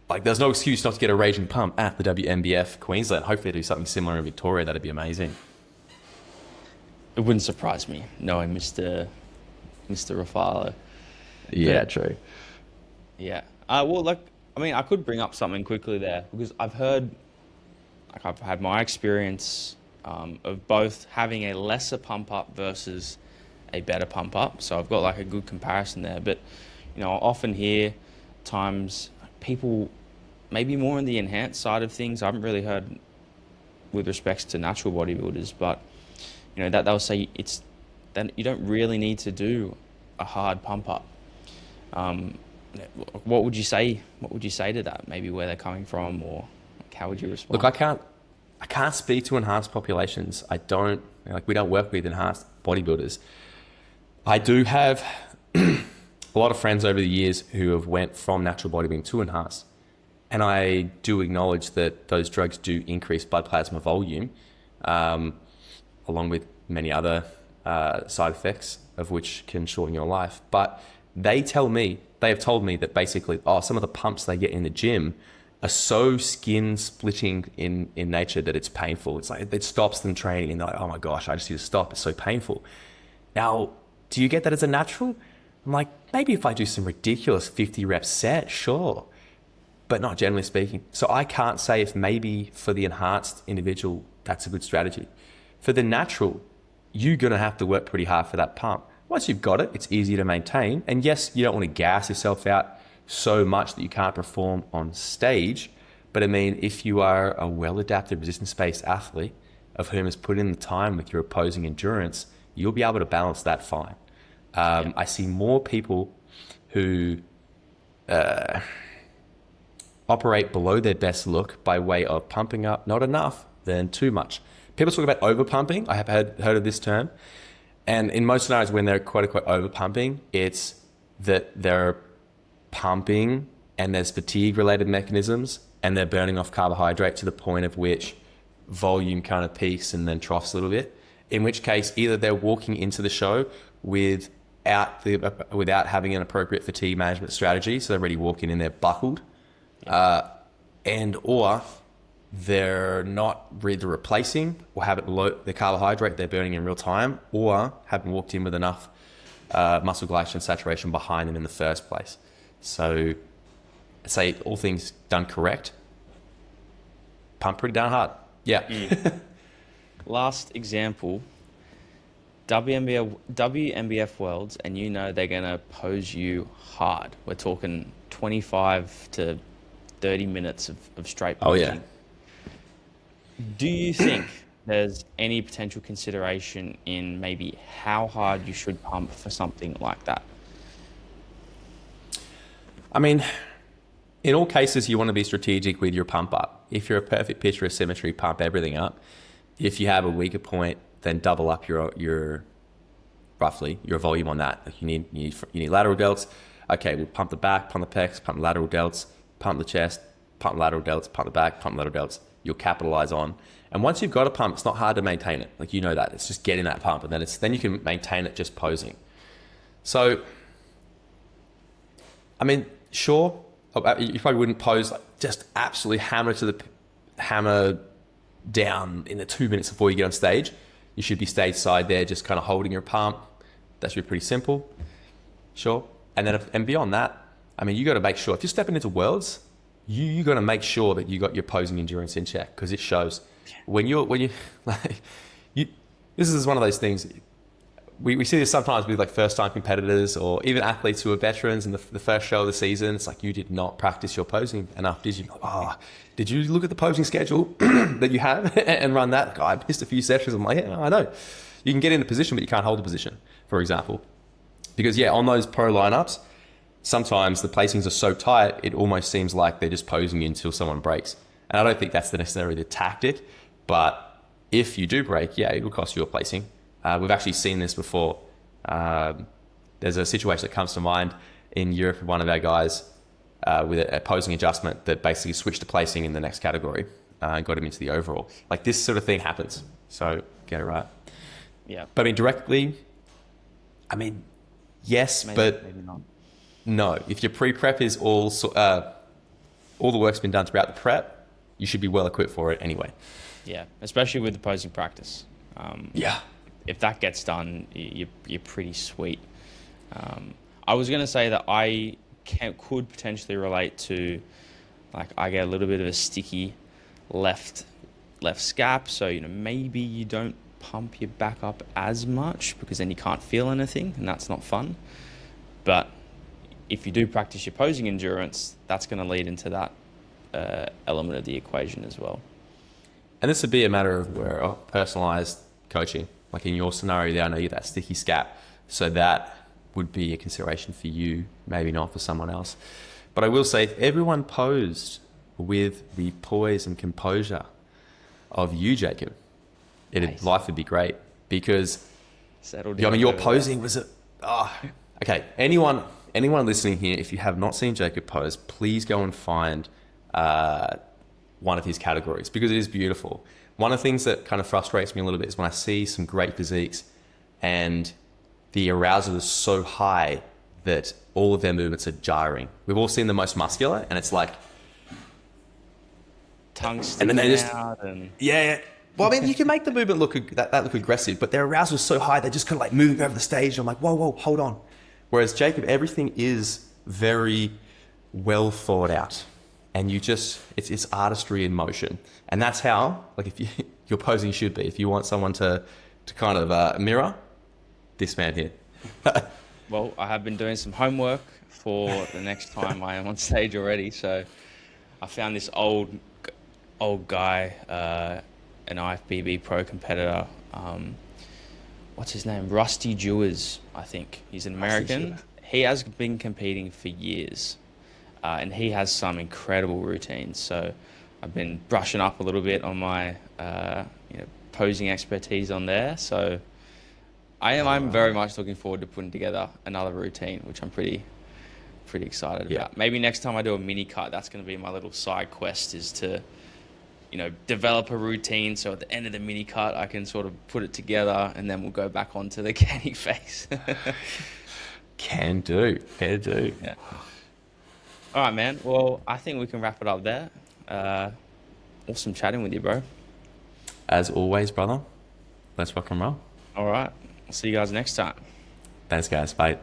like there's no excuse not to get a raging pump at the WNBF Queensland. Hopefully they do something similar in Victoria. That'd be amazing. It wouldn't surprise me knowing Mr. Rafalo. Yeah, true. Yeah. I could bring up something quickly there, because I've had my experience of both having a lesser pump up versus a better pump up. So I've got like a good comparison there. But, I often hear times people maybe more on the enhanced side of things. I haven't really heard with respects to natural bodybuilders, but that they'll say that you don't really need to do a hard pump up. What would you say? What would you say to that? Maybe where they're coming from, or how would you respond? Look, I can't speak to enhanced populations. We don't work with enhanced bodybuilders. I do have a lot of friends over the years who have went from natural bodybuilding to enhanced. And I do acknowledge that those drugs do increase blood plasma volume, along with many other side effects of which can shorten your life. But they have told me that basically, some of the pumps they get in the gym are so skin splitting in nature that it's painful. It's like it stops them training and they're like, oh my gosh, I just need to stop. It's so painful. Now, do you get that as a natural? I'm like, maybe if I do some ridiculous 50 rep set, sure. But not generally speaking. So I can't say if maybe for the enhanced individual, that's a good strategy. For the natural, you're going to have to work pretty hard for that pump. Once you've got it, it's easy to maintain. And yes, you don't want to gas yourself out so much that you can't perform on stage. But I mean, if you are a well-adapted, resistance-based athlete of whom has put in the time with your opposing endurance, you'll be able to balance that fine. I see more people who operate below their best look by way of pumping up not enough than too much. People talk about overpumping. I have heard of this term. And in most scenarios, when they're quote unquote overpumping, it's that they're pumping and there's fatigue related mechanisms and they're burning off carbohydrate to the point of which volume kind of peaks and then troughs a little bit. In which case, either they're walking into the show without having an appropriate fatigue management strategy, so they're already walking in there buckled, or they're not either replacing or haven't the carbohydrate they're burning in real time, or haven't walked in with enough muscle glycogen saturation behind them in the first place. So I'd say all things done correct, pump pretty darn hard. Yeah. Last example, WMBF Worlds, and you know they're going to pose you hard. We're talking 25 to 30 minutes of straight posing. Oh, yeah. Do you think there's any potential consideration in maybe how hard you should pump for something like that? I mean, in all cases, you want to be strategic with your pump up. If you're a perfect picture of symmetry, pump everything up. If you have a weaker point, then double up your roughly your volume on that. Like you need lateral delts. Okay, we'll pump the back, pump the pecs, pump the lateral delts, pump the chest, pump the lateral delts, pump the back, pump the lateral delts. You'll capitalize on. And once you've got a pump, it's not hard to maintain it. Like, you know that. It's just getting that pump, and then you can maintain it just posing. So, I mean, sure, you probably wouldn't pose like just absolutely hammer down in the 2 minutes before you get on stage. You should be stage side there, just kind of holding your pump. That should be pretty simple. Sure. And beyond that, I mean, you got to make sure if you're stepping into worlds, you got to make sure that you got your posing endurance in check, because it shows when you like this is one of those things we see this sometimes with like first time competitors or even athletes who are veterans in the first show of the season. It's like, you did not practice your posing enough, did you? Did you look at the posing schedule that you have and run that? Like, I missed a few sessions. I'm like, yeah, I know. You can get in a position, but you can't hold the position, for example. Because on those pro lineups, sometimes the placings are so tight, it almost seems like they're just posing you until someone breaks. And I don't think that's necessarily the tactic, but if you do break, it will cost you a placing. We've actually seen this before. There's a situation that comes to mind in Europe with one of our guys with a posing adjustment that basically switched to placing in the next category and got him into the overall. Like, this sort of thing happens, so get it right. Yeah. But I mean, directly, yes, but maybe not. No. If your pre-prep is all the work's been done throughout the prep, you should be well equipped for it anyway. Yeah, especially with the posing practice. If that gets done, you're pretty sweet. I was going to say that I could potentially relate to, like, I get a little bit of a sticky left scap, so maybe you don't pump your back up as much, because then you can't feel anything, and that's not fun. But if you do practice your posing endurance, that's going to lead into that element of the equation as well. And this would be a matter of personalized coaching. Like in your scenario there, I know you have that sticky scap, so that would be a consideration for you, maybe not for someone else. But I will say, if everyone posed with the poise and composure of you, Jacob, life would be great, because your posing was okay. Anyone listening here, if you have not seen Jacob pose, please go and find one of his categories, because it is beautiful. One of the things that kind of frustrates me a little bit is when I see some great physiques and the arousal is so high that all of their movements are jarring. We've all seen the most muscular, and it's like tongue sticking out. Well, I mean, you can make the movement look aggressive, but their arousal is so high, they're just kind of like moving over the stage. And I'm like, whoa, hold on. Whereas Jacob, everything is very well thought out, and it's artistry in motion. And that's how, like, if your posing should be. If you want someone to kind of mirror, this man here. Well, I have been doing some homework for the next time I am on stage already. So I found this old guy, an IFBB pro competitor. What's his name? Rusty Jewers, I think. He's an American. He has been competing for years, and he has some incredible routines. So I've been brushing up a little bit on my posing expertise on there. So I'm very much looking forward to putting together another routine, which I'm pretty excited about. Maybe next time I do a mini cut, that's going to be my little side quest, is to develop a routine, so at the end of the mini cut I can sort of put it together, and then we'll go back onto the canning phase. Can do. Yeah. All right, man. Well, I think we can wrap it up there. awesome chatting with you, bro. As always, brother, let's rock and roll. All right. I'll see you guys next time. Thanks, guys. Bye.